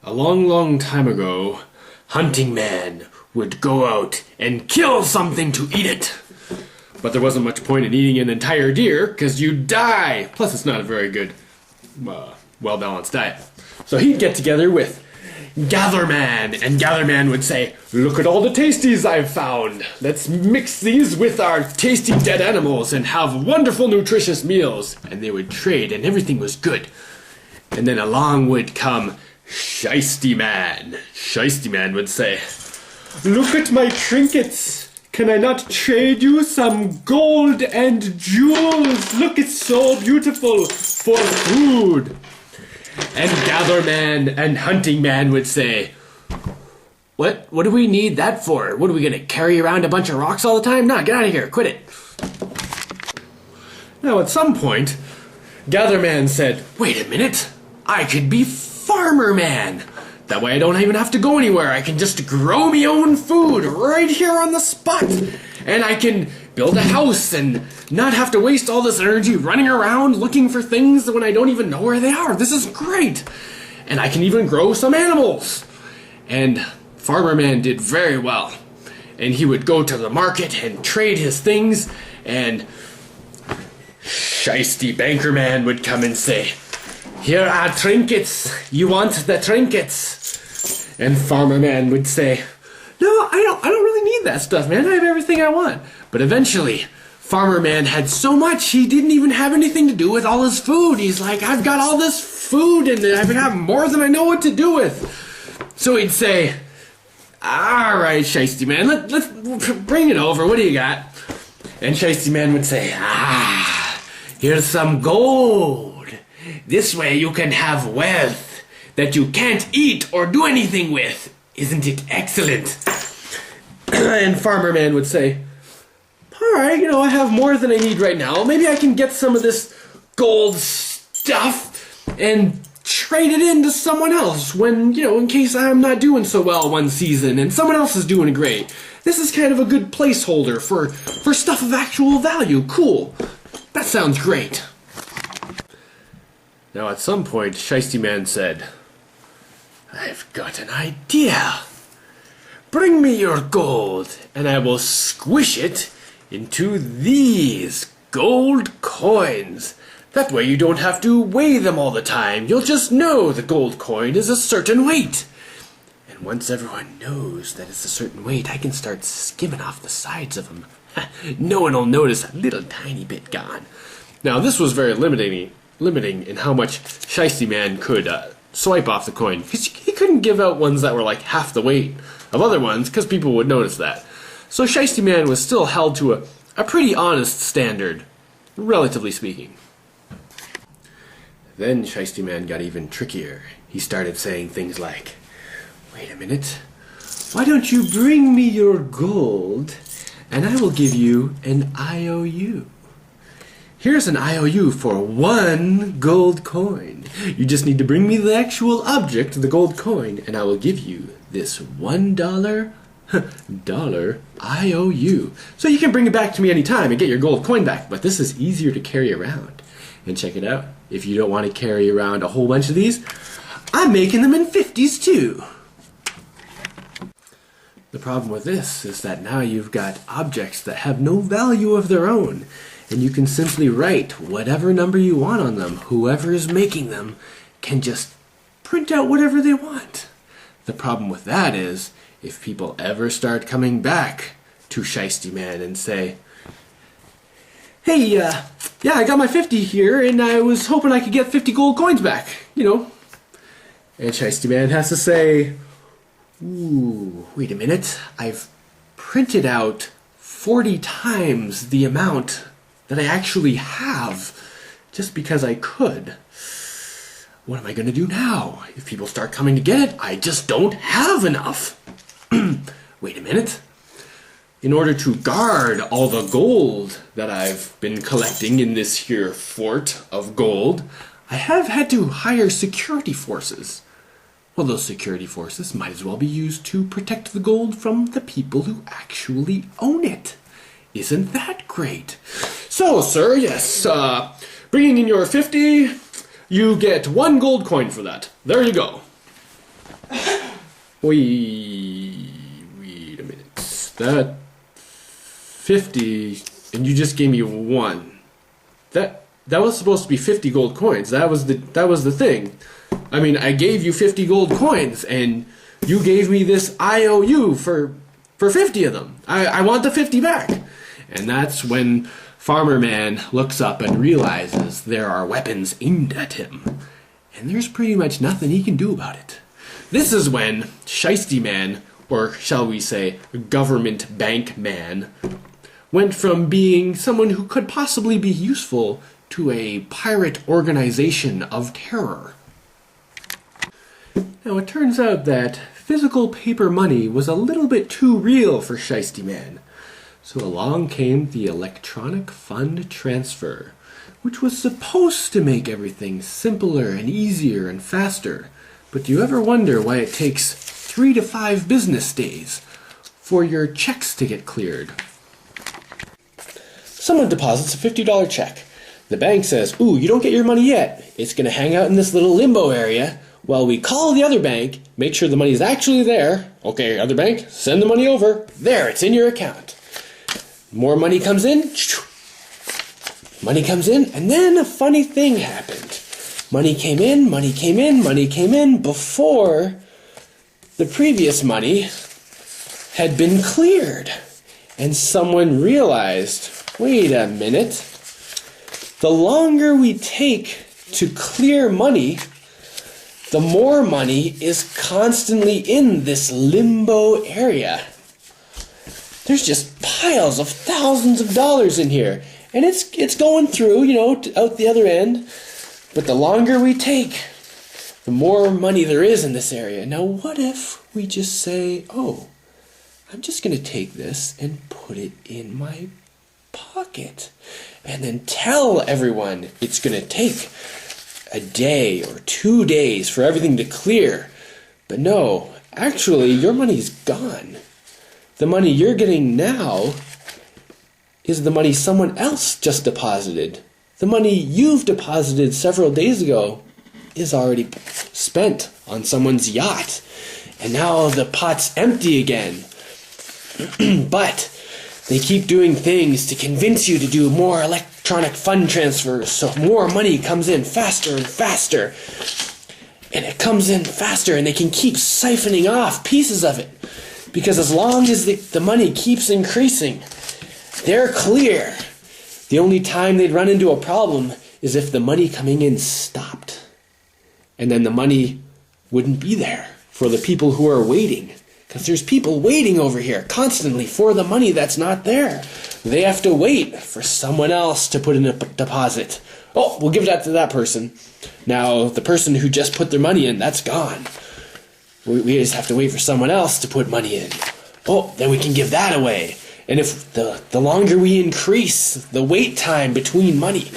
A long, long time ago, hunting man would go out and kill something to eat it. But there wasn't much point in eating an entire deer, because you'd die. Plus, it's not a very good, well-balanced diet. So he'd get together with Gatherman, and Gatherman would say, "Look at all the tasties I've found. Let's mix these with our tasty dead animals and have wonderful, nutritious meals." And they would trade, and everything was good. And then along would come Shiesty Man. Shiesty Man would say, "Look at my trinkets. Can I not trade you some gold and jewels? Look, it's so beautiful for food." And Gatherman and Hunting Man would say, What do we need that for? What are we going to carry around a bunch of rocks all the time? Nah, get out of here. Quit it." Now, at some point, Gatherman said, "Wait a minute. I could be Farmer Man. That way I don't even have to go anywhere. I can just grow me own food right here on the spot. And I can build a house and not have to waste all this energy running around looking for things when I don't even know where they are. This is great. And I can even grow some animals." And Farmer Man did very well. And he would go to the market and trade his things, and Shiesty Banker Man would come and say, "Here are trinkets. You want the trinkets?" And Farmer Man would say, "No, I don't really need that stuff, man. I have everything I want." But eventually, Farmer Man had so much he didn't even have anything to do with all his food. He's like, "I've got all this food and I've got more than I know what to do with." So he'd say, "All right, Shiesty Man, let's bring it over. What do you got?" And Shiesty Man would say, "Here's some gold. This way you can have wealth that you can't eat or do anything with. Isn't it excellent?" And Farmer Man would say, "All right, I have more than I need right now. Maybe I can get some of this gold stuff and trade it in to someone else when, in case I'm not doing so well one season and someone else is doing great. This is kind of a good placeholder for stuff of actual value. Cool. That sounds great." Now, at some point, Shiesty Man said, "I've got an idea. Bring me your gold, and I will squish it into these gold coins. That way you don't have to weigh them all the time. You'll just know the gold coin is a certain weight. And once everyone knows that it's a certain weight, I can start skimming off the sides of them. No one will notice a little tiny bit gone." Now, this was very limiting in how much Shiesty Man could swipe off the coin. He couldn't give out ones that were like half the weight of other ones, because people would notice that. So Shiesty Man was still held to a pretty honest standard, relatively speaking. Then Shiesty Man got even trickier. He started saying things like, "Wait a minute. Why don't you bring me your gold, and I will give you an IOU. Here's an IOU for 1 gold coin. You just need to bring me the actual object, the gold coin, and I will give you this $1 IOU. So you can bring it back to me anytime and get your gold coin back, but this is easier to carry around. And check it out. If you don't want to carry around a whole bunch of these, I'm making them in 50s too." The problem with this is that now you've got objects that have no value of their own, and you can simply write whatever number you want on them. Whoever is making them can just print out whatever they want. The problem with that is, if people ever start coming back to Shiesty Man and say, "Hey, yeah, I got my 50 here, and I was hoping I could get 50 gold coins back, And Shiesty Man has to say, "Ooh, wait a minute. I've printed out 40 times the amount that I actually have, just because I could. What am I going to do now? If people start coming to get it, I just don't have enough. Wait a minute. In order to guard all the gold that I've been collecting in this here fort of gold, I have had to hire security forces. Well, those security forces might as well be used to protect the gold from the people who actually own it. Isn't that great? So, sir, yes, bringing in your 50, you get 1 gold coin for that. There you go." Wait a minute. That 50, and you just gave me 1. That was supposed to be 50 gold coins. That was the thing. I mean, I gave you 50 gold coins, and you gave me this IOU for 50 of them. I want the 50 back. And that's when Farmer Man looks up and realizes there are weapons aimed at him. And there's pretty much nothing he can do about it. This is when Shiesty Man, or shall we say, Government Bank Man, went from being someone who could possibly be useful to a pirate organization of terror. Now it turns out that physical paper money was a little bit too real for Shiesty Man. So along came the electronic fund transfer, which was supposed to make everything simpler and easier and faster. But do you ever wonder why it takes 3 to 5 business days for your checks to get cleared? Someone deposits a $50 check. The bank says, ooh, you don't get your money yet. It's going to hang out in this little limbo area while we call the other bank, make sure the money is actually there. Okay, other bank, send the money over. There, it's in your account. More money comes in. Money comes in, and then a funny thing happened. Money came in, money came in, money came in before the previous money had been cleared. And someone realized, wait a minute, the longer we take to clear money, the more money is constantly in this limbo area. There's just piles of thousands of dollars in here. And it's going through, out the other end. But the longer we take, the more money there is in this area. Now what if we just say, oh, I'm just going to take this and put it in my pocket. And then tell everyone it's going to take a day or 2 days for everything to clear. But no, actually, your money's gone. The money you're getting now is the money someone else just deposited. The money you've deposited several days ago is already spent on someone's yacht. And now the pot's empty again. But they keep doing things to convince you to do more electronic fund transfers, so more money comes in faster and faster. And it comes in faster, and they can keep siphoning off pieces of it. Because as long as the money keeps increasing, they're clear. The only time they'd run into a problem is if the money coming in stopped. And then the money wouldn't be there for the people who are waiting. Because there's people waiting over here constantly for the money that's not there. They have to wait for someone else to put in a deposit. Oh, we'll give that to that person. Now, the person who just put their money in, that's gone. We just have to wait for someone else to put money in. Oh, then we can give that away. And if the longer we increase the wait time between money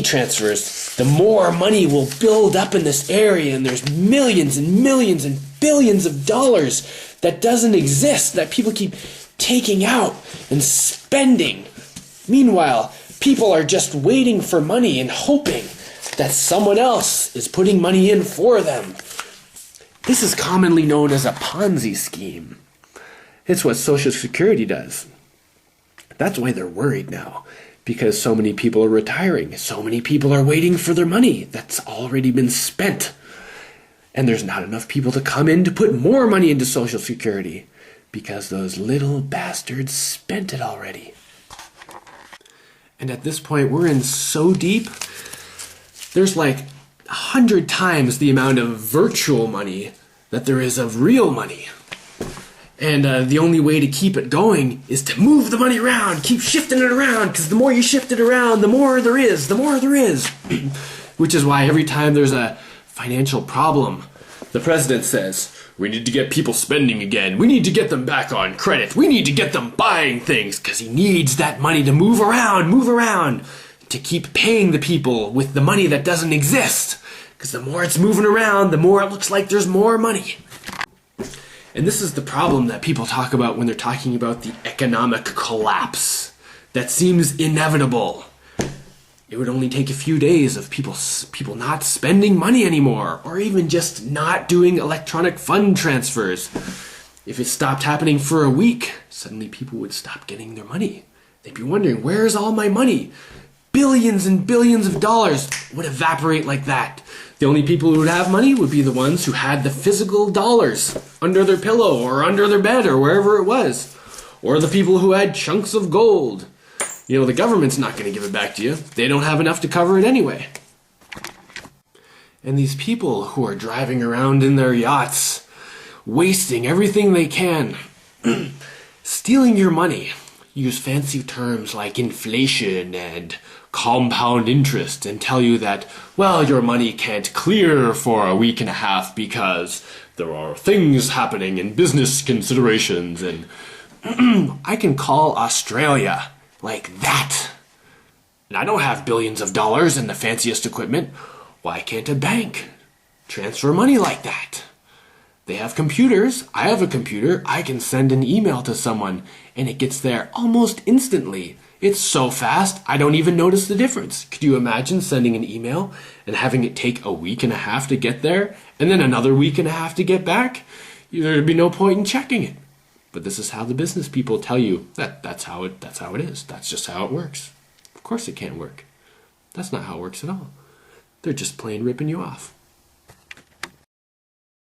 transfers, the more money will build up in this area, and there's millions and millions and billions of dollars that doesn't exist, that people keep taking out and spending. Meanwhile, people are just waiting for money and hoping that someone else is putting money in for them. This is commonly known as a Ponzi scheme. It's what Social Security does. That's why they're worried now, because so many people are retiring. So many people are waiting for their money that's already been spent. And there's not enough people to come in to put more money into Social Security, because those little bastards spent it already. And at this point, we're in so deep, there's like 100 times the amount of virtual money that there is of real money. And the only way to keep it going is to move the money around, keep shifting it around, because the more you shift it around, the more there is, Which is why every time there's a financial problem, the president says, we need to get people spending again. We need to get them back on credit. We need to get them buying things, because he needs that money to move around, to keep paying the people with the money that doesn't exist. Because the more it's moving around, the more it looks like there's more money. And this is the problem that people talk about when they're talking about the economic collapse that seems inevitable. It would only take a few days of people not spending money anymore, or even just not doing electronic fund transfers. If it stopped happening for a week, suddenly people would stop getting their money. They'd be wondering, where's all my money? Billions and billions of dollars would evaporate like that. The only people who would have money would be the ones who had the physical dollars under their pillow or under their bed or wherever it was. Or the people who had chunks of gold. You know, the government's not going to give it back to you. They don't have enough to cover it anyway. And these people who are driving around in their yachts, wasting everything they can, stealing your money, use fancy terms like inflation and compound interest and tell you that, well, your money can't clear for a week and a half because there are things happening in business considerations, and I can call Australia like that. And I don't have billions of dollars and the fanciest equipment. Why can't a bank transfer money like that? They have computers. I have a computer. I can send an email to someone and it gets there almost instantly. It's so fast, I don't even notice the difference. Could you imagine sending an email and having it take a week and a half to get there and then another week and a half to get back? There'd be no point in checking it. But this is how the business people tell you that that's how it is. That's just how it works. Of course it can't work. That's not how it works at all. They're just plain ripping you off.